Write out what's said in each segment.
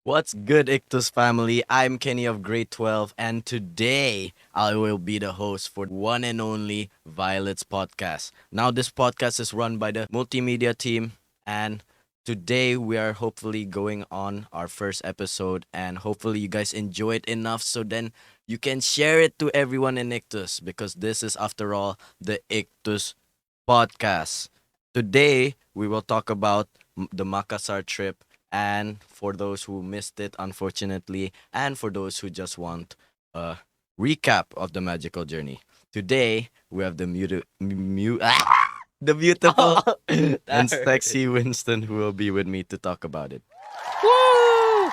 What's good, Ichthus family? I'm Kenny of Grade 12, and today I will be the host for one and only Violet's podcast. Now, this podcast is run by the Multimedia team, and today we are hopefully going on our first episode, and hopefully you guys enjoy it enough so then you can share it to everyone in Ichthus because this is, after all, the Ichthus podcast. Today, we will talk about the Makassar trip, and for those who missed it, unfortunately, and for those who just want a recap of the magical journey. Today, we have the beautiful and That hurt. sexy Winston who will be with me to talk about it. Woo!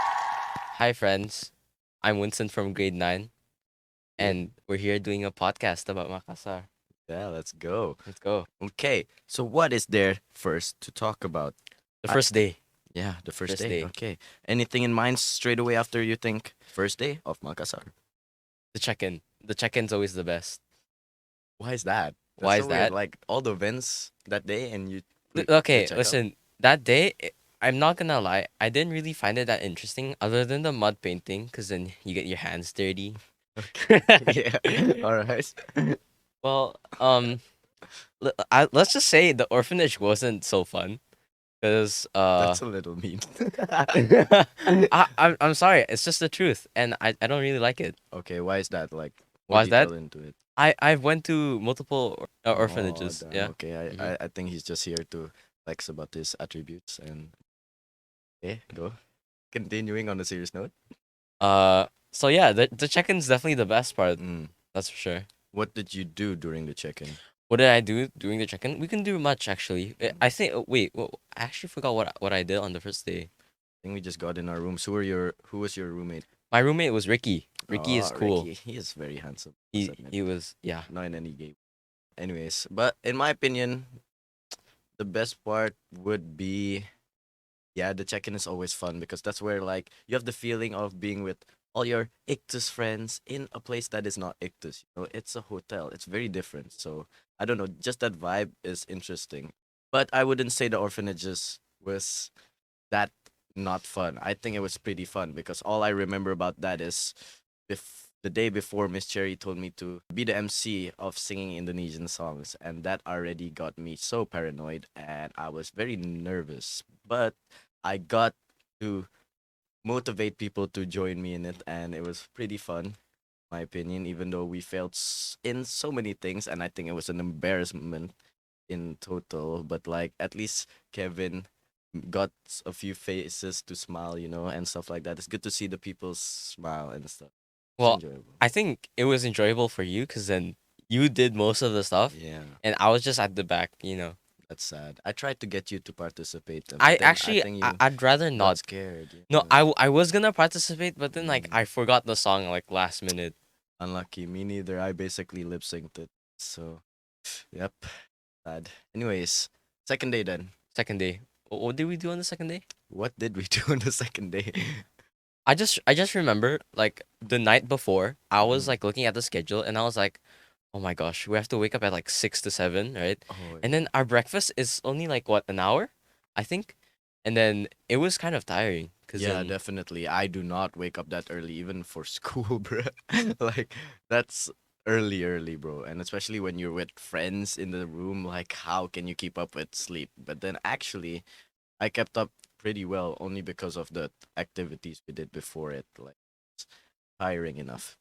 Hi, friends. I'm Winston from grade 9, Yeah, and we're here doing a podcast about Makassar. yeah, let's go. Let's go. Okay, so what is there first to talk about? The I, first day. yeah, the first First day. day. Okay. Anything in mind straight away after you think first day of Makassar? The check in. The check in's always the best. Why is that? That's Why so is weird. that? Like all the events that day and the Okay, checkout. listen. That day, I'm not gonna lie, I didn't really find it that interesting other than the mud painting, because then you get your hands dirty. Yeah. All right. Well, let's just say the orphanage wasn't so fun. Because That's a little mean. I'm sorry, it's just the truth, and I don't really like it. Okay, why is that? Like more Why is that? detail into it. I've went to multiple Oh, orphanages. damn. Yeah. Okay, hmm I think he's just here to flex about his attributes and go. Continuing on a serious note. So yeah, the check-in's definitely the best part. Mm. That's for sure. What did you do during the check-in? What did I do during the check-in? We can do much actually. I think. Wait, well, I actually forgot what I did on the first day. I think we just got in our rooms. Who was your roommate? My roommate was Ricky. Ricky is Oh, cool. Ricky. He is very handsome. Must He admit. he was yeah. Not in any game. Anyways, but in my opinion, the best part would be, yeah, the check-in is always fun because that's where like you have the feeling of being with all your Ichthus friends in a place that is not Ichthus. It's a hotel. It's very different. So I don't know, just that vibe is interesting. But I wouldn't say the orphanages was that not fun. I think it was pretty fun because all I remember about that is the day before Miss Cherry told me to be the MC of singing Indonesian songs, and that already got me so paranoid, and I was very nervous. But I got to motivate people to join me in it, and it was pretty fun, in my opinion. Even though we failed in so many things, and I think it was an embarrassment in total. But like at least Kevin got a few faces to smile, and stuff like that. It's good to see the people smile and stuff. It's Well, enjoyable. I think it was enjoyable for you because then you did most of the stuff, Yeah, and I was just at the back. that's sad. I tried to get you to participate, I but then I actually think I, you I'd rather got not. scared. No, I was gonna participate, but then like Mm, I forgot the song like last minute. unlucky. Me neither. I basically lip synced it. So, yep, sad. Anyways, second day then. Second day. What did we do on the second day? What did we do on the second day? I just remember like the night before I was Mm. like looking at the schedule and I was like, oh my gosh, we have to wake up at like 6 to 7, right? Oh, And then our breakfast is only like what, an hour, I think, and then it was kind of tiring because yeah, then definitely. I do not wake up that early, even for school, bro. Like, that's early, bro. And especially when you're with friends in the room, like, how can you keep up with sleep? But then actually, I kept up pretty well only because of the activities we did before it. Like, it's tiring enough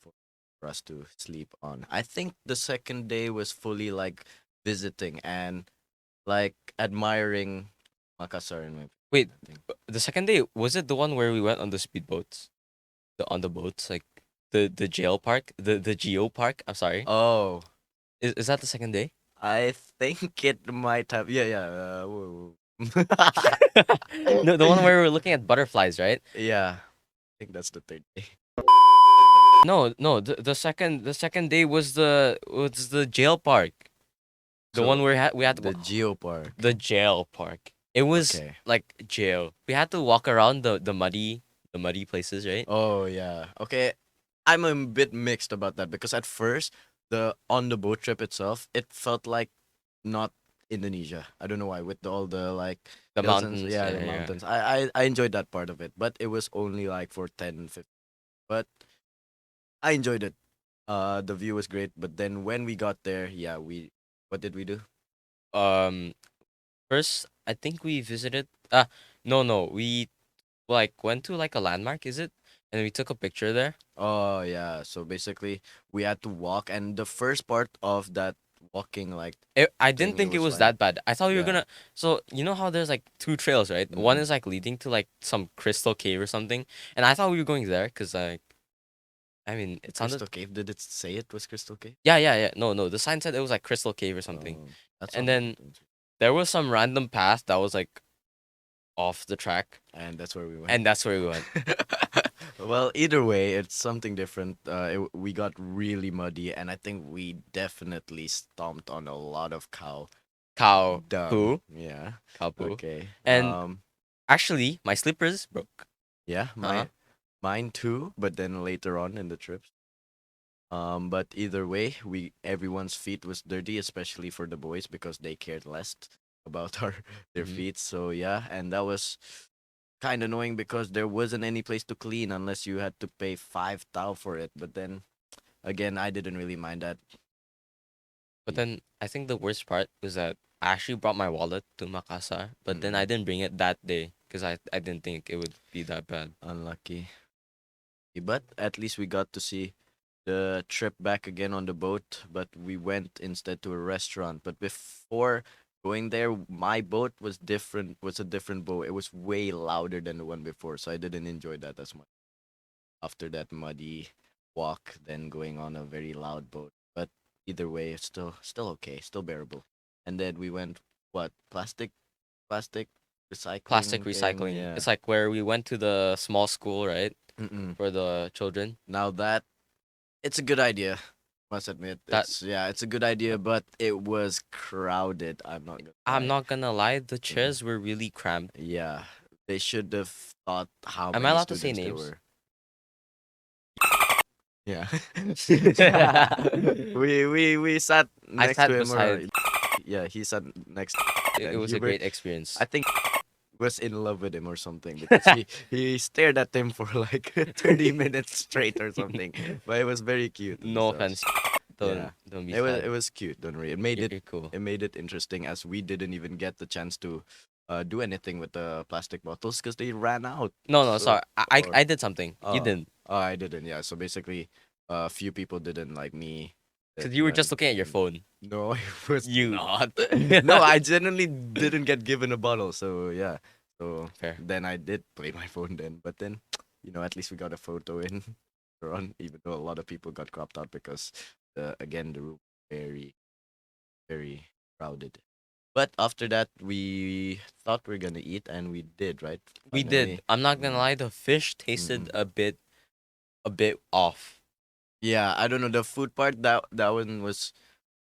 for us to sleep on. I think the second day was fully like visiting and like admiring Makassar in my opinion, wait, I think. the second day, was it the one where we went on the speedboats? On the boats, like the jail park, the Geo Park. I'm sorry. Oh, Is that the second day? I think it might have. Yeah, yeah. Whoa. No, the one where we were looking at butterflies, right? Yeah, I think that's the third day. No, no. The second day was the jail park. The one So where we had to the Geo Park. the jail park. It was Okay. like jail. We had to walk around the muddy places, right? Oh yeah. Okay. I'm a bit mixed about that because at first the on the boat trip itself, it felt like not Indonesia. I don't know why, with all the like The hills and mountains. yeah, Yeah, the yeah. mountains. I enjoyed that part of it, but it was only like for 10, 15. But I enjoyed it. The view was great, but then when we got there, yeah, we what did we do? Um, First, I think we visited. Ah, no, no. We like went to like a landmark. Is it? And we took a picture there. Oh yeah, so basically we had to walk, and the first part of that walking like I didn't thing, it think it was was like that bad. I thought we were yeah. gonna. So you know how there's like two trails, right? One Mm-mm. is like leading to like some crystal cave or something, and I thought we were going there because like I mean it sounded. Crystal Cave. Did it say it was Crystal Cave? Yeah, yeah, yeah. No, no. The sign said it was like crystal cave or something, That and sounds then good. there was some random path that was like off the track, And that's where we went. and that's where we went. Well, either way, it's something different. We got really muddy, and I think we definitely stomped on a lot of cow Cow dung. poo, Yeah. cow poo, Okay. and actually my slippers broke. Yeah, Uh-huh. mine too, but then later on in the trips. But either way, we everyone's feet was dirty, especially for the boys because they cared less about our their Hmm. feet. So yeah, and that was kind of annoying because there wasn't any place to clean unless you had to pay 5 tau for it. But then again, I didn't really mind that. But then I think the worst part was that I actually brought my wallet to Makassar, but then I Mm-mm. didn't bring it that day because I didn't think it would be that bad. Unlucky. But at least we got to see the trip back again on the boat, but we went instead to a restaurant. But before going there, my boat was different, was a different boat. It was way louder than the one before, so I didn't enjoy that as much. After that muddy walk, then going on a very loud boat. But either way, it's still okay, still bearable. And then we went what plastic Plastic recycling thing, recycling. yeah. It's like where we went to the small school, right? Mm-mm. For the children. Now that it's a good idea, must admit. That It's a good idea, but it was crowded. I'm not gonna I'm lie. not gonna lie, the Mm-mm. chairs were really cramped. Yeah, they should have thought how Am I many allowed to say students there names? were. Yeah, I we sat next to sat him, or beside. yeah, he sat next, It and was he a were, great experience. I think was in love with him or something because he stared at him for like 30 minutes straight or something. But it was very cute and No stuff. offense. Yeah, Don't be it sad. was cute. Don't worry. You're cool. It made it interesting as we didn't even get the chance to do anything with the plastic bottles because they ran out. No, no, So sorry. I or I did something. You didn't. I didn't. Yeah. So basically, a few people didn't like me. Because you were just looking at your Mm, phone. no, I was You. not. No, I genuinely didn't get given a bottle. So yeah. So Fair. then I did play my phone then. But then, at least we got a photo in on, even though a lot of people got cropped out because again the room very very crowded. But after that, we thought we are gonna eat, and we did, right? We did. Finally. I'm not gonna Mm, lie, the fish mm-mm. tasted a bit off. Yeah, I don't know. The food part, that one was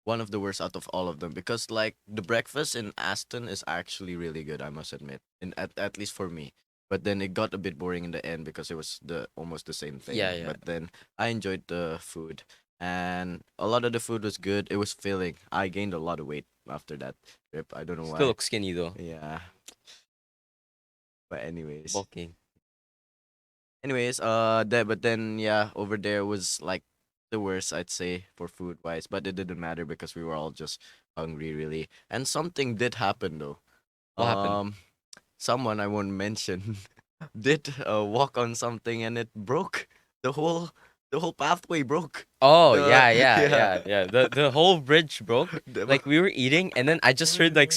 one of the worst out of all of them because like the breakfast in Aston is actually really good, I must admit, and at least for me. But then it got a bit boring in the end because it was the almost the same Yeah, thing. yeah. But then I enjoyed the food, and a lot of the food was good. It was filling. I gained a lot of weight after that trip. I don't know Still why. look skinny though. Yeah, but anyways. Bulking. That but then yeah, over there was like the worst I'd say for food wise, but it didn't matter because we were all just hungry really. And something did happen though. What happened? Um, someone I won't mention did walk on something and it broke. The whole pathway broke. Oh The yeah, yeah, yeah. yeah, yeah. The whole bridge broke. The, Like we were eating, and then I just heard like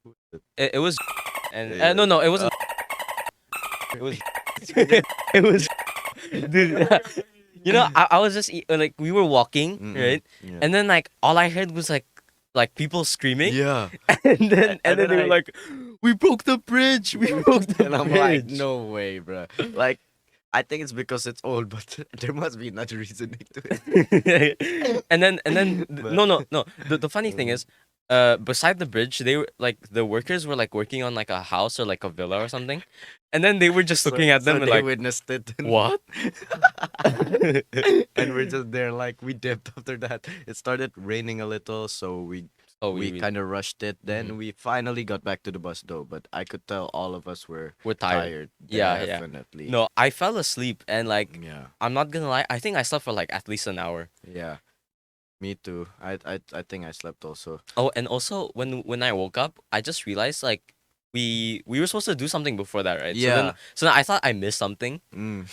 who was it? it was, and Yeah. no, no, it wasn't. It was. It was. Dude, I was just like we were walking, Mm-mm. right? Yeah. And then like all I heard was like people screaming, Yeah. and then And then they were I like, "We broke the bridge! We broke the and I'm like, bridge!" no way, bro. Like, I think it's because it's old, but there must be another reasoning to it. And then But no, no, no. The funny thing mm, is, beside the bridge, they were like the workers were like working on like a house or like a villa or something, and then they were just So looking at so them and they like, witnessed it and what? and we're just there like we dipped after that. It started raining a little, so Oh, we we kind of rushed it. mhm. Then we finally got back to the bus though, but I could tell all of us were We're tired. tired, Yeah, yeah. definitely. No, I fell asleep and like Yeah. I'm not gonna lie, I think I slept for like at least an hour. Yeah. Me too. I think I slept also. Oh, and also when I woke up, I just realized like we were supposed to do something before that, right? Yeah. So then I thought I missed something. Mm.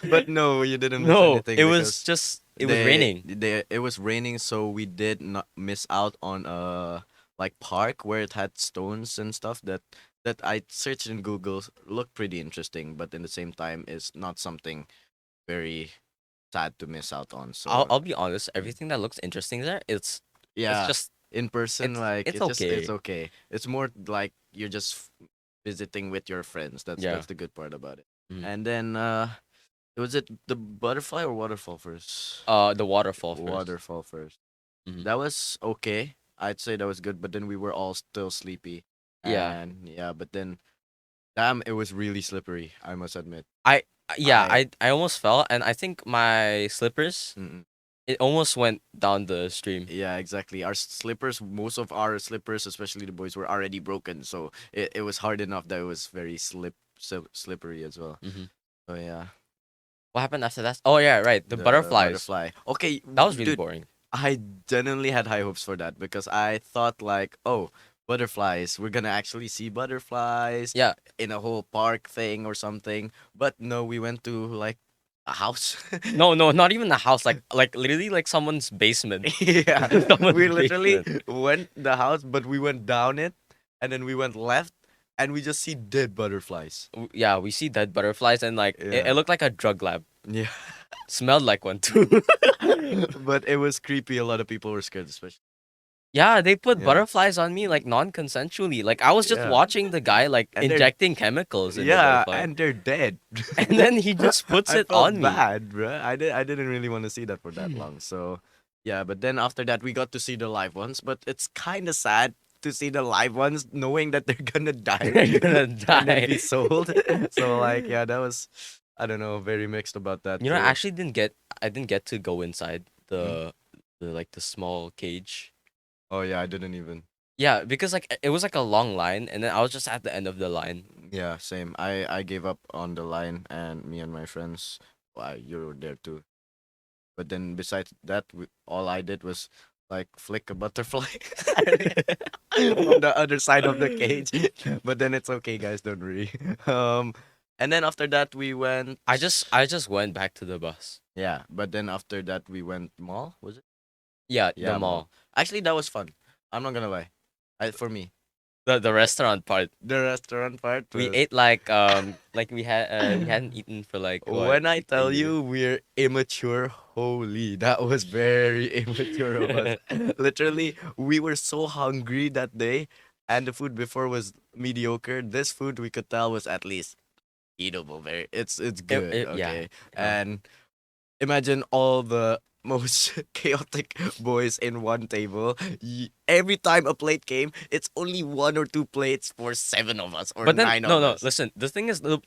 But no, you didn't miss No, anything because it was raining. it was raining, so we did not miss out on like park where it had stones and stuff that I searched in Google looked pretty interesting, but in the same time is not something very sad to miss out on. So I'll be honest, mm, everything that looks interesting there, it's yeah, just in person, like it's it's okay. okay. It's more like you're just visiting with your friends. Yeah. That's the good part about it. Mhm. And then was it the butterfly or waterfall first? The waterfall first. Waterfall first. Hmm. That was okay. I'd say that was good, but then we were all still sleepy. Yeah. And yeah, but then damn, it was really slippery, I must admit. I yeah, I I almost fell and I think my slippers mm, it almost went down the stream. yeah, exactly. Our slippers, most of our slippers, especially the boys, were already broken, so it was hard enough that it was very slippery as well. Hmm. So yeah, What happened after that? Oh yeah, right. The the butterflies. butterfly. Okay, That was really dude, boring. I genuinely had high hopes for that because I thought like, oh, butterflies, we're gonna actually see butterflies Yeah. in a whole park thing or something. But no, we went to like a house. No, no, not even the house. Like literally like someone's basement. Yeah, we Someone's literally basement. went the house, but we went down it, and then we went left, and we just see dead butterflies. Yeah, we see dead butterflies and like it Yeah, looked like a drug lab. yeah, Smelled like one too. but it was creepy. A lot of people were scared, especially. Yeah, they put Yeah, butterflies on me like non-consensually. Like I was just yeah, watching the guy like and they're injecting chemicals in the yeah, butterfly. and they're dead. And then he just puts I it felt on me. bad, bruh. I didn't really want to see that for that long. So, yeah, but then after that we got to see the live ones, but it's kind of sad to see the live ones knowing that they're gonna die They're gonna and then be die. sold. So like, yeah, that was I don't know, very mixed about that You know, too. I didn't get to go inside Mhm. the like the small cage. Oh yeah, I didn't even. Yeah, because like it was like a long line and then I was just at the end of the line. Yeah, same. I gave up on the line, and me and my friends. Why you were there too? But then besides that, all I did was like flick a butterfly from the other side of the cage. But then it's okay, guys. Don't worry. And then after that we went. I just went back to the bus. Yeah, but then after that we went mall. Was it? Yeah, the Yeah, mall. mall. Actually, that was fun. I'm not gonna lie. For me, The restaurant part. the restaurant part We was. ate like we hadn't eaten for like what When I like a tell year. you we're immature, holy, that was very immature of us. Literally, we were so hungry that day, and the food before was mediocre. This food we could tell was at least eatable. Very, it's good. Yeah. Okay, and imagine all the most chaotic boys in one table. Every time a plate came, it's only one or two plates for seven of us or But then nine no of no us. listen the thing is the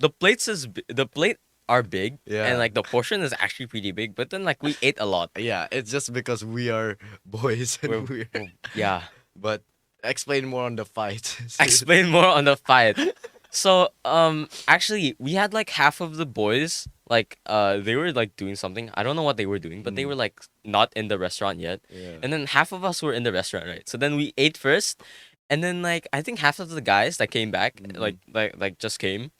plate are big and Yeah. like the portion is actually pretty big but then like we ate a lot. Yeah, it's just because we are boys and Yeah. but explain more on the fight. Explain more on the fight. So actually we had like half of the boys like they were like doing something. I don't know what they were doing, but they were Mm, like not in the restaurant yet. yeah. And then half of us were in the restaurant, right? So then we ate first, and then like I think half of the guys that came back Mm, like just came.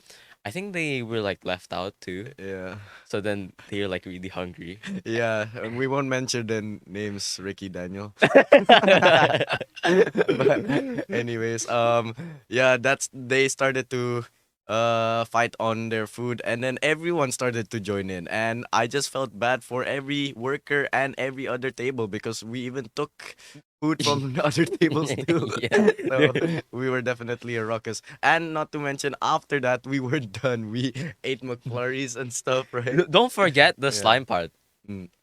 I think they were like left out too. yeah. So then they're like really hungry. Yeah, and we won't mention the names Ricky Daniel. But anyways, yeah, that's they started to fight on their food, and then everyone started to join in, and I just felt bad for every worker and every other table because we even took food from the other tables too. Yeah. So we were definitely a ruckus, and not to mention after that we were done. We ate McFlurries and stuff, right? Don't forget the Yeah. slime part.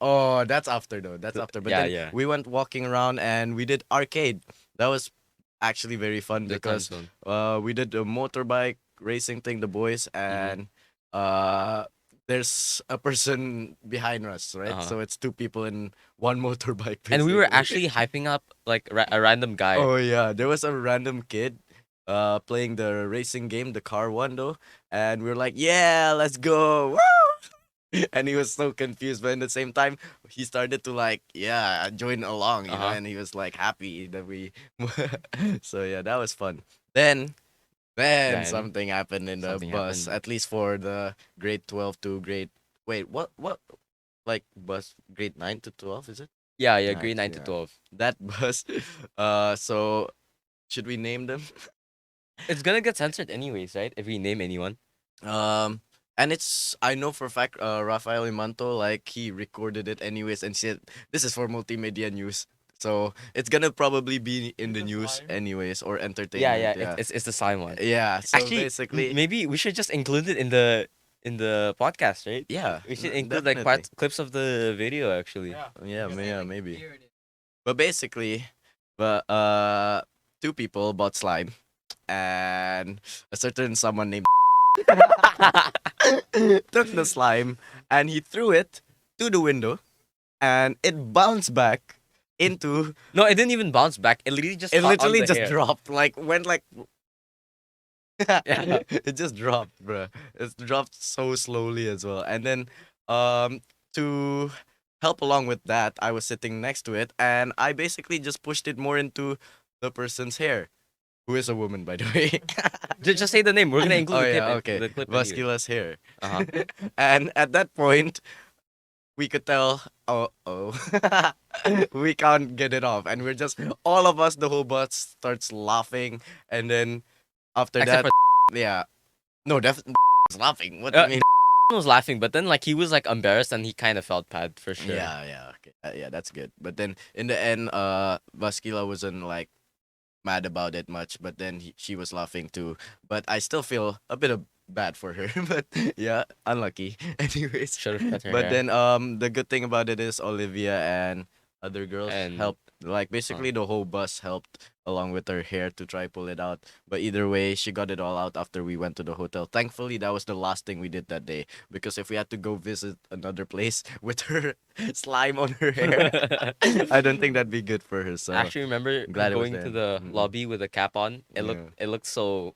Oh, that's after though. That's after. But Yeah, then yeah. we went walking around and we did arcade. That was actually very fun The time because zone. we did a motorbike racing thing, the boys, Mm-hmm. and uh there's a person behind us, right? Uh-huh. So it's two people in one motorbike And we were basically. actually hyping up like a random guy. Oh yeah, there was a random kid playing the racing game, the car one though, and we were like, "Yeah, let's go." Woo! And he was so confused, but at the same time, he started to like, yeah, join along, Uh-huh. and he was like happy that we. So yeah, that was fun. Then Then something happened in the something bus, happened. at least for the grade 12 to grade. Wait, what? Like bus grade 9 to 12, is it? Yeah, yeah, Nice, grade 9 to yeah. 12. That bus. So should we name them? It's gonna get censored anyways, right? If we name anyone. Um, and it's I know for a fact, Rafael Imanto, like he recorded it anyways and said this is for multimedia news. So it's gonna probably be in the news anyways or Yeah, yeah, entertainment. it's Yeah, it's the sign one. yeah. So Actually, basically, maybe we should just include it in the podcast, right? yeah, We should include like definitely. clips of the video actually. Yeah, yeah, maybe. But basically, but two people bought slime, and a certain someone named took the slime and he threw it to the window and it bounced back into No, it didn't even bounce back. It literally just it caught on literally the just hair. dropped like went like Yeah. it just dropped, bruh. It dropped so slowly as well. And then to help along with that, I was sitting next to it and I basically just pushed it more into the person's hair, who is a woman by the way. Just say the name. We're gonna include Oh the clip. yeah, okay. The clip anyways. Vascula's hair. Uh huh. And at that point, we could tell, oh, we can't get it off, and we're just all of us, the whole bus starts laughing, and then after Except that, for yeah, no, definitely was laughing. What do you uh, mean? was laughing, but then like he was like embarrassed and he kind of felt bad for sure. Yeah, yeah, okay. Yeah, that's good. But then in the end, Vasquila wasn't like mad about it much, but then she was laughing too. But I still feel a bit of bad for her. But yeah, unlucky. Anyways, Should have cut her but hair. then the good thing about it is Olivia and other girls And helped. Like uh, basically the whole bus helped along with her hair to try pull it out. But either way, she got it all out after we went to the hotel. Thankfully, that was the last thing we did that day because if we had to go visit another place with her slime on her hair, I don't think that'd be good for her. I So actually remember I'm glad it was going to then. the Mm-mm. lobby with a cap on. Yeah. It looked so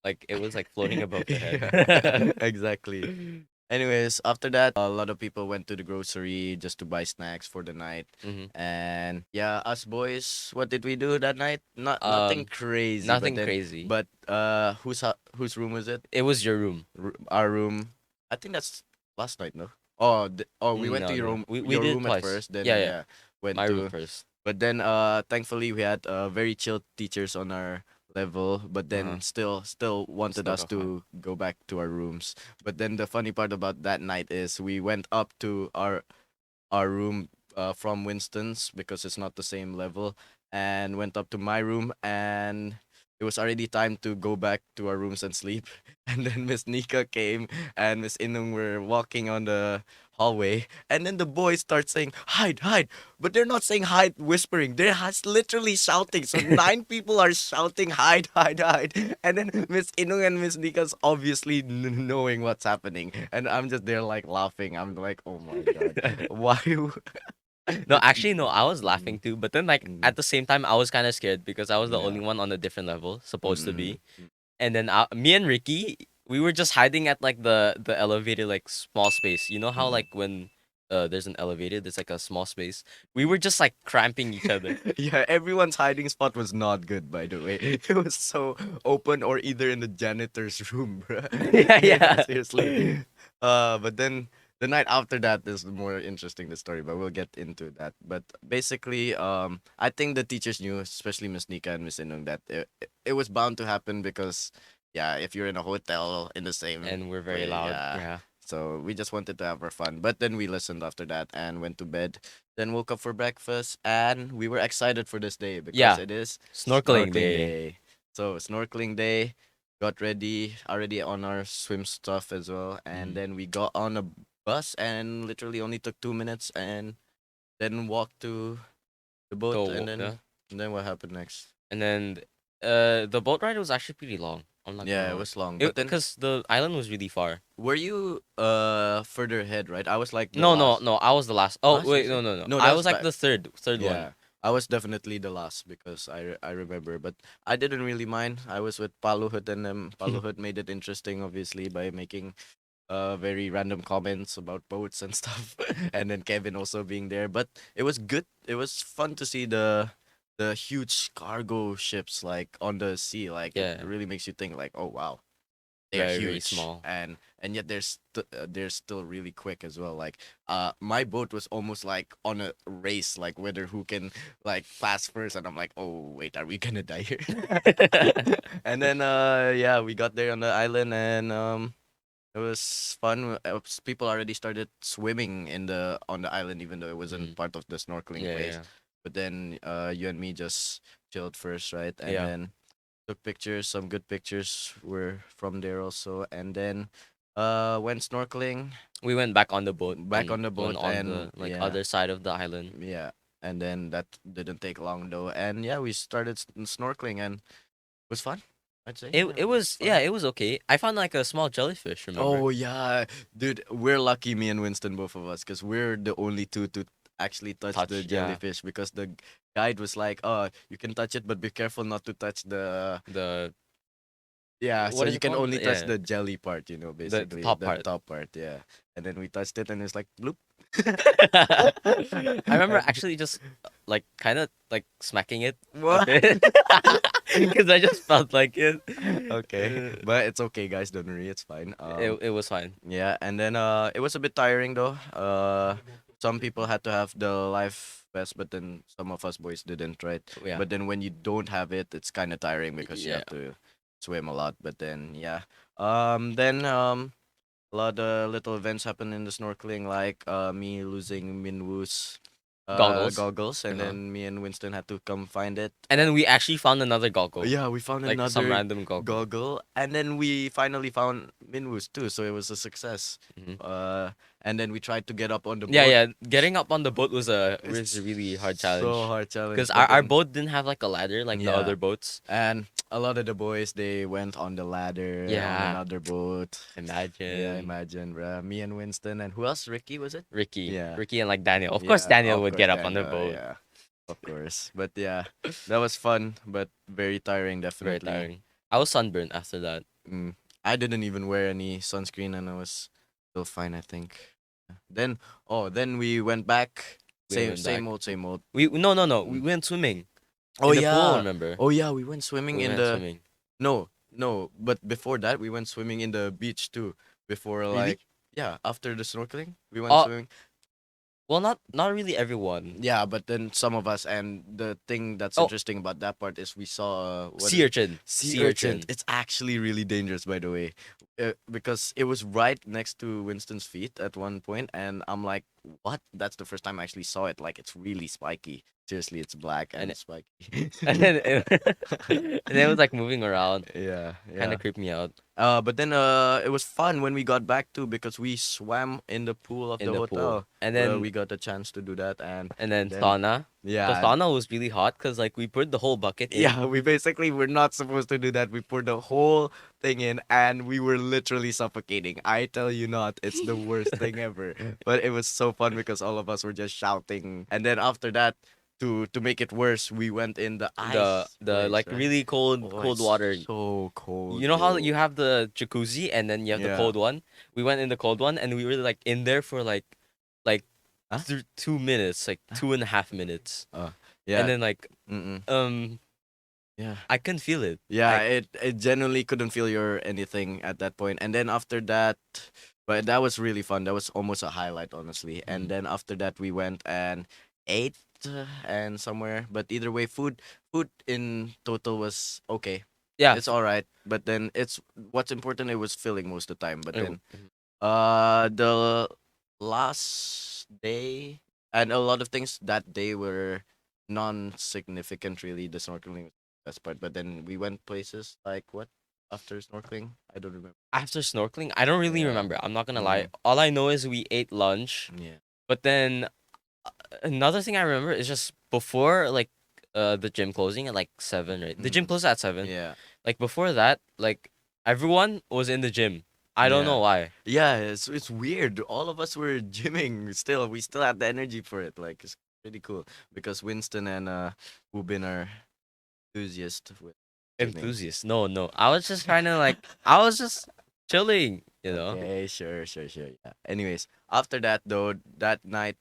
like it was like floating above the Yeah, head. exactly. Anyways, after that, a lot of people went to the grocery just to buy snacks for the night. hmm And yeah, us boys, what did we do that night? Nothing Um, crazy, but nothing then crazy. whose room was it? It was your room. Our room. I think that's last night, no? Oh, we went to No, no. We your did it room at twice. first, then Yeah, yeah. yeah, went My room to first. but then thankfully we had very chill teachers on our level, but Uh-huh. then still wanted Still us got fine. to go back to our rooms. But then the funny part about that night is we went up to our room from Winston's because it's not the same level, and went up to my room, and it was already time to go back to our rooms and sleep. And then Miss Nika came and Miss Inung were walking on the hallway, and then the boys start saying hide, hide, but they're not saying hide whispering, they're literally shouting. So nine people are shouting hide, hide, hide, and then Miss Inung and Miss Nika's obviously knowing what's happening, and I'm just there like laughing. I'm like, oh my god, why? No, But actually, no. I was laughing too, but then like mm, at the same time, I was kind of scared because I was the only yeah. one on a different level, supposed to Mm-mm. be. And then me and Ricky, we were just hiding at like the elevator like small space. You know how Mm-mm. like when there's an elevator, there's like a small space. We were just like cramping each other. Yeah, everyone's hiding spot was not good, by the way. It was so open or either in the janitor's room, bro. Yeah, Yeah, yeah. seriously. But then the night after that is more interesting, the story, but we'll get into that. But basically, I think the teachers knew, especially Miss Nika and Miss Inung, that it was bound to happen because, yeah, if you're in a hotel in the same And we're very way, loud. yeah. Yeah. So we just wanted to have our fun. But then we listened after that and went to bed, then woke up for breakfast, and we were excited for this day because Yeah. it is Snorkeling snorkeling day. day. So snorkeling day, got ready, already on our swim stuff as well, and Mhm. then we got on a bus and literally only took 2 minutes, and then walked to the boat, So yeah, and then what happened next? and then the boat ride was actually pretty long. I'm not gonna Yeah, it lie. was long, It but then because the island was really far. were you further ahead, right? I was like the No, no, last. no. I was the last. Oh Ah, wait, seriously? no, no, no. No, that I was was like back. the third one. Yeah, I was definitely the last because I remember, but I didn't really mind. I was with Paluhut, and Paluhut made it interesting, obviously, by making very random comments about boats and stuff, and then Kevin also being there. But it was good. It was fun to see the huge cargo ships like on the sea. Like it Yeah, really makes you think like, oh wow, they're very very huge, small. and yet they're still really quick as well. Like my boat was almost like on a race, like whether who can like pass first, and I'm like, oh wait, are we gonna die here? And then yeah, we got there on the island, and it was fun. People already started swimming in the on the island, even though it wasn't Mhm. part of the snorkeling Yeah, place. yeah, But then you and me just chilled first, right? And yeah. then took pictures. Some good pictures were from there also. And then went snorkeling We went back on the boat back on the boat, on and the like yeah, other side of the island. yeah. And then that didn't take long though. And yeah, we started snorkeling, and it was fun. I'd say yeah, It it was was yeah, fun. it was okay. I found like a small jellyfish. Remember? Oh yeah, dude, we're lucky, me and Winston, both of us, because we're the only two to actually touch the Touch. Yeah, jellyfish. Because the guide was like, "Oh, you can touch it, but be careful not to touch the the yeah." So what is you it can called? only touch Yeah, the jelly part, the basically top the part. top part. Yeah, and then we touched it, and it's like bloop. I remember And actually just like kind of like smacking it a what? bit because I just felt like it. Okay, but it's okay, guys. Don't worry, it's fine. It was fine. Yeah, and then it was a bit tiring though. Some people had to have the life vest, but then some of us boys didn't, right? Yeah, But then when you don't have it, it's kind of tiring because you yeah. have to swim a lot. But then yeah, then a lot of little events happen in the snorkeling, like me losing Minwoo's Goggles. goggles, and Uh-huh. then me and Winston had to come find it. And then we actually found another goggle, Yeah, we found like some another random goggle. goggle, and then we finally found Minwoo's too, so it was a success. Hmm. Uh, and then we tried to get up on the Yeah, boat. yeah. Getting up on the boat was a It's really hard so challenge hard because challenge, but our then boat didn't have like a ladder like the yeah, other boats. and a lot of the boys they went on the ladder on Yeah, another boat. Yeah, imagine imagine, bruh. Me and Winston, and who else? Ricky, was it? Yeah, Ricky, and like Daniel. Of course, yeah. Daniel Of would course, get up on the Daniel. boat. Yeah, of course. But yeah, that was fun, but very tiring, Very definitely. tiring. I was sunburned after that. Mm. I didn't even wear any sunscreen, and I was still fine, I think. Then then we went back. We Same went back. same old, same old. We no no no. We Mm. went swimming Oh in the pool. yeah. Remember? Oh yeah, we went swimming We in went the swimming. no, no, but before that we went swimming in the beach too. Before Really? like yeah, after the snorkeling, we went Oh, swimming. well, not really everyone. Yeah, but then some of us, and the thing that's Oh, interesting about that part is we saw what sea is it? urchin. Sea Sea urchin. urchin. It's actually really dangerous, by the way, because it was right next to Winston's feet at one point, and I'm like, what? That's the first time I actually saw it. Like, it's really spiky. Seriously, it's black And and it- spiky. and then and then it was like moving around. Yeah, Kind yeah. of creeped me out But then it was fun when we got back too because we swam in the pool of in the the pool. hotel. And Well, then we got a chance to do that, and then then sauna. The yeah, sauna was really hot because like we put the whole bucket in. yeah, we basically were not supposed to do that. We poured the whole thing in, and we were literally suffocating. I tell you not, it's the worst thing ever. But it was so fun because all of us were just shouting. And then after that, to make it worse, we went in the ice The place, like right? really Oh, cold it's water. so cold, You know how bro. you have the jacuzzi and then you have the Yeah. cold one? We went in the cold one and we were like in there for like Huh? 2 minutes, like Huh? 2.5 minutes. Uh, And yeah. then like Mm-mm. um Yeah. I couldn't feel it. Yeah, it genuinely couldn't feel your anything at that point. And then after that, but that was really fun. That was almost a highlight, honestly. And Mm. then after that, we went and ate and somewhere. But either way, food in total was okay. Yeah. It's all right. But then it's what's important. It was filling most of the time. But then Mhm. the last day and a lot of things that day were non-significant really. The snorkeling was the best part, but then we went places like what? after snorkeling? I don't remember. After snorkeling, I don't really Yeah. remember. I'm not gonna lie. Mm, All I know is we ate lunch, yeah. but then another thing I remember is just before like the gym closing at like 7, right? The gym Mm, closed at 7. yeah. Like before that, like everyone was in the gym. I don't know Yeah. why. Yeah, it's weird. All of us were gymming still. We still had the energy for it. Like it's pretty cool because Winston and Reuben are enthusiasts with gymming. Enthusiast. No, no. I was just trying to like I was just chilling, you know. Okay, sure. Yeah. Anyways, after that though, that night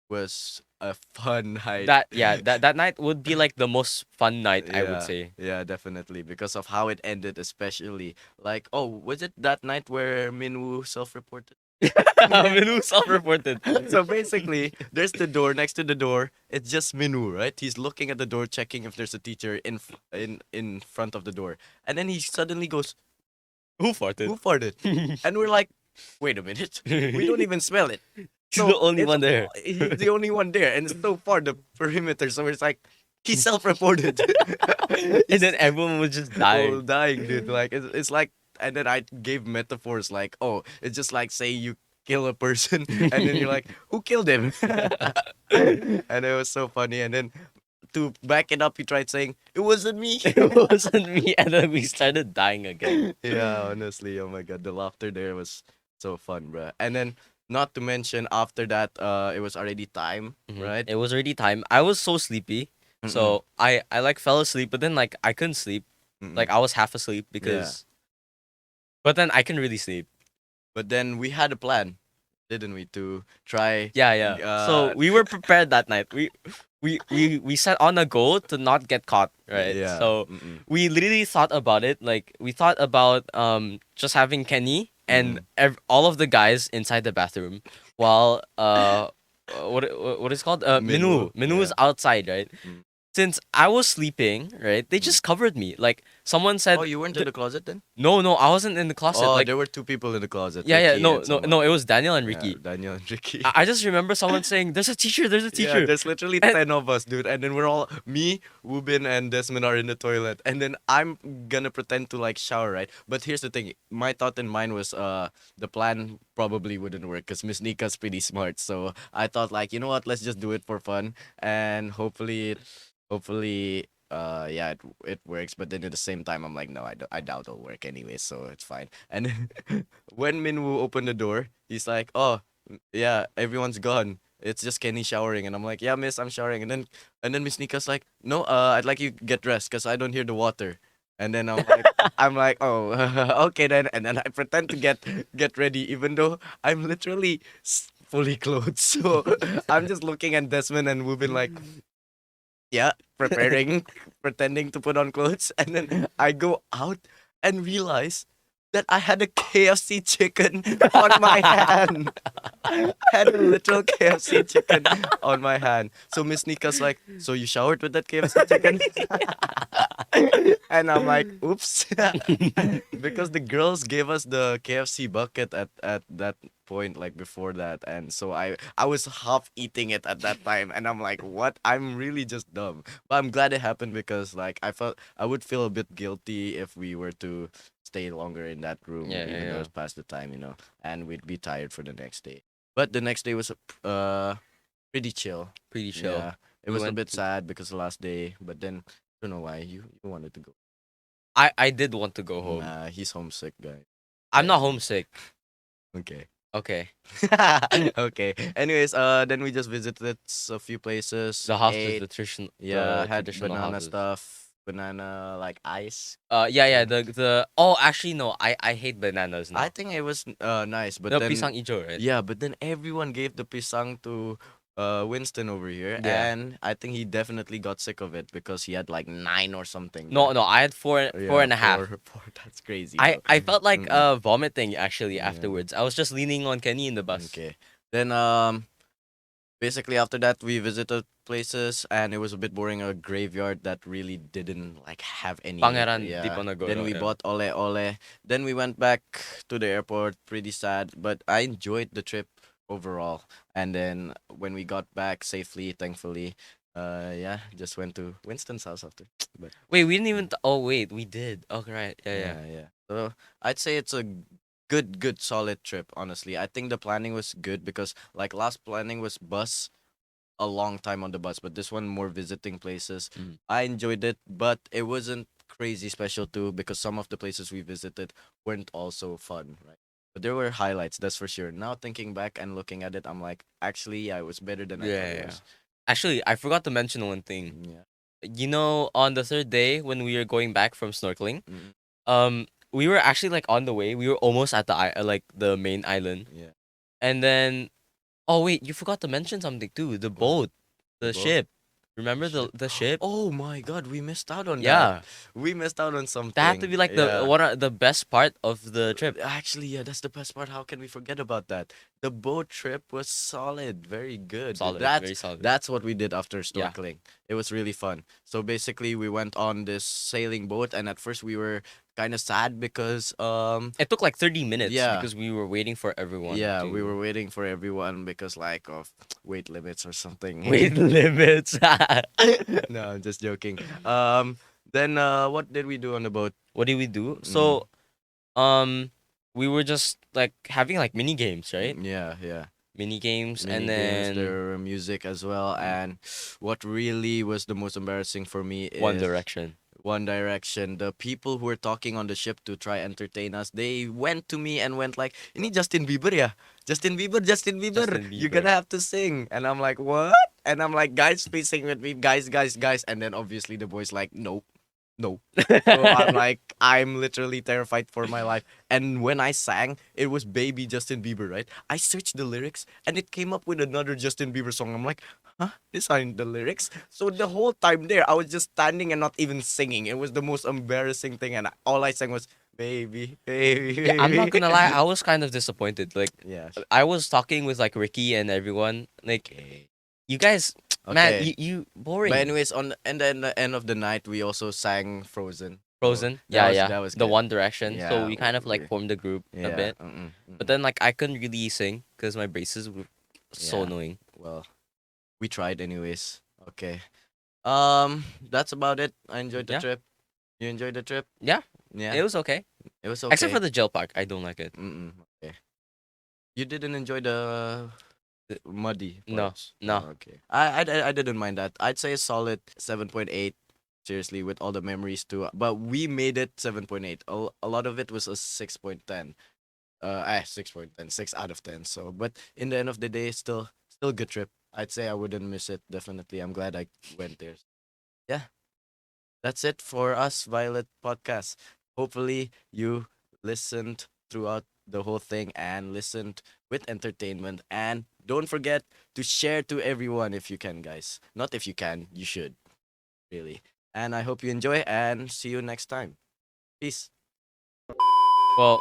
was a fun night. That yeah, that night would be like the most fun night, I would Yeah, say. yeah, definitely because of how it ended, especially like, oh, was it that night where Minwoo self-reported? Minu self-reported. So basically, there's the door. Next to the door, it's just Minwoo, right? He's looking at the door, checking if there's a teacher in front of the door, and then he suddenly goes, Who farted? "Who farted?" And we're like, "Wait a minute, we don't even smell it." He's the So only one there. he's the only one there, and it's so far the perimeter. So it's like he self-reported. And He's then everyone was just all dying. dying, dude. Like it's like, and then I gave metaphors like, oh, it's just like say you kill a person, and then you're like, who killed him? And it was so funny. And then to back it up, he tried saying it wasn't me. It wasn't me, and then we started dying again. Yeah, honestly, oh my god, the laughter there was so fun, bruh. And then not to mention after that, it was already time, right? It was already time. I was so sleepy, Mm-mm, so I like fell asleep, but then like I couldn't sleep. mm-mm. Like I was half asleep Yeah, because, but then I can really sleep. but then we had a plan, didn't we, to try Yeah, yeah. So we were prepared that night. We set on a goal to not get caught, right? yeah. So Mm-mm, we literally thought about it. Like we thought about just having Kenny and mm-mm. all of the guys inside the bathroom, while what is it called Minwoo, Minu is yeah. outside, right? Mm. Since I was sleeping, right? They Mm. just covered me. Like someone Oh, said, you weren't in the closet then? no, I wasn't in the closet. Oh, Like there were two people in the closet, yeah, Ricky and no, someone. it was Daniel and Yeah, Ricky. Daniel and Ricky. I just remember someone saying, "There's a teacher. There's a Yeah, teacher." there's literally And 10 of us, dude. And then we're all, me, Reuben, and Desmond are in the toilet. And then I'm gonna pretend to like shower, right? But here's the thing, my thought in mind was, the plan probably wouldn't work because Miss Nika's pretty smart. So I thought, like, you know what, let's just do it for fun. And hopefully, yeah, it works. But then at the same time, I'm like, no, I doubt it'll work anyway. So it's fine. And when Minwoo opened the door, he's like, oh, yeah, everyone's gone. It's just Kenny showering, and I'm like, yeah, miss, I'm showering. And then Miss Nika's like, no, I'd like you get dressed because I don't hear the water. And then I'm like, oh, okay then. And then I pretend to get ready, even though I'm literally fully clothed. So I'm just looking at Desmond and Reuben like, yeah, preparing, pretending to put on clothes, and then I go out and realize that I had a KFC chicken on my hand. I had a literal KFC chicken on my hand. So Miss Nika's like, so you showered with that KFC chicken? And I'm like, oops. Because the girls gave us the KFC bucket at that point, like before that. And so I was half eating it at that time. And I'm like, what? I'm really just dumb. But I'm glad it happened because like I would feel a bit guilty if we were to stay longer in that room, yeah, even though yeah. it's past the time. And we'd be tired for the next day. But the next day was pretty chill. Pretty chill. Yeah. It We was a went bit sad because the last day, but then I don't know why you wanted to go. I did want to go home. Nah, he's homesick, guy. I'm not Yeah. homesick. Okay. Okay. Okay. Anyways, then we just visited a few places. The house is Ate. the tradition. Yeah, The had traditional banana houses. stuff, banana like ice. Yeah. Yeah. The oh, actually no. I hate bananas I now. think it was nice, but No, then pisang ijo, right? yeah, but then everyone gave the pisang to Winston over here, Yeah. and I think he definitely got sick of it because he had like 9 or something. No, no. I had four Yeah, and a half. four. That's crazy I though. I felt like Mm-mm. vomiting actually Yeah. afterwards. I was just leaning on Kenny in the bus. Okay. Then basically after that we visited places and it was a bit boring, a graveyard that really didn't like have any, Pangeran yeah. Then Diponegoro. we Yeah. bought ole. Then we went back to the airport, pretty sad, but I enjoyed the trip overall. And then when we got back safely, thankfully, Yeah, just went to Winston's house after. But Wait, we didn't even. Oh wait, we did. Oh right, yeah, yeah. yeah. So I'd say it's a good, solid trip. Honestly, I think the planning was good because like last planning was bus, a long time on the bus, but this one more visiting places. Mm. I enjoyed it, but it wasn't crazy special too because some of the places we visited weren't also fun, right? But there were highlights, that's for sure. Now thinking back and looking at it, I'm like, actually, yeah, it was better than I Yeah, thought it yeah. was. Actually, I forgot to mention one thing. Yeah. You know, on the third day when we were going back from snorkeling, Mm, we were actually like on the way. We were almost at the like the main island, yeah. and then oh wait, you forgot to mention something too. The What? boat, The the boat? ship. The Remember ship? the ship? Oh my god, we missed out on that. Yeah, We missed out on that had to something. be like the Yeah. one of the best part of the trip. Actually, yeah, that's the best part. How can we forget about that? The boat trip was solid, very good. Solid, very solid. That's what we did after Yeah. snorkeling. It was really fun. So basically, we went on this sailing boat, and at first we were kind of sad because It took like 30 minutes yeah, because we were waiting for everyone yeah, we were to waiting for everyone because like of weight limits or something. weight limits. No, I'm just joking. Then what did we do on the boat? What did we do? Mm, So, um, we were just like having like mini games, right? yeah, yeah. Mini games, and Mini games, then there were music as well, and what really was the most embarrassing for me One is Direction. One Direction. The people who were talking on the ship to try entertain us, they went to me and went like, "Ini Justin Bieber ya? Justin Bieber, Justin Bieber. Justin You're Bieber. gonna have to sing." And I'm like, "What?" And I'm like, "Guys, please sing with me, guys, guys, guys." And then obviously the boys like, "No, no." So I'm like, I'm literally terrified for my life. And when I sang, it was Baby Justin Bieber, right? I searched the lyrics and it came up with another Justin Bieber song. I'm like, huh? These aren't the lyrics. So the whole time there, I was just standing and not even singing. It was the most embarrassing thing. And all I sang was, Baby, baby, Yeah, I'm not baby. gonna lie, I was kind of disappointed. Like, Yeah. I was talking with like Ricky and everyone. Like, Okay. you guys, man, Okay. you But boring. anyways, and then the end of the night, we also sang Frozen. So Frozen. Yeah, yeah. that was The good. One Direction. So Yeah. we kind of like formed a group a Yeah. bit. But then like I couldn't really sing because my braces were so Yeah. annoying. Well, we tried anyways. Okay. That's about it. I enjoyed the Yeah. trip. You enjoyed the trip? Yeah. Yeah. It was okay. It was Except for okay. the gel park. I don't like it. Okay. You didn't enjoy the muddy No. parts. No. Oh, okay. I didn't mind that. I'd say a solid 7.8. Seriously, with all the memories too. But we made it 7.8. A lot of it was a 6.10. 6.10, 6 out of 10. So, but in the end of the day, still good trip. I'd say I wouldn't miss it. Definitely, I'm glad I went there. Yeah, that's it for us, Violet Podcast. Hopefully, you listened throughout the whole thing and listened with entertainment. And don't forget to share to everyone if you can, guys. Not if you can, you should, really. And I hope you enjoy and see you next time. Peace. Well,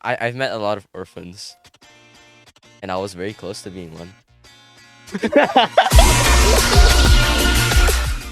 I've met a lot of orphans, and I was very close to being one.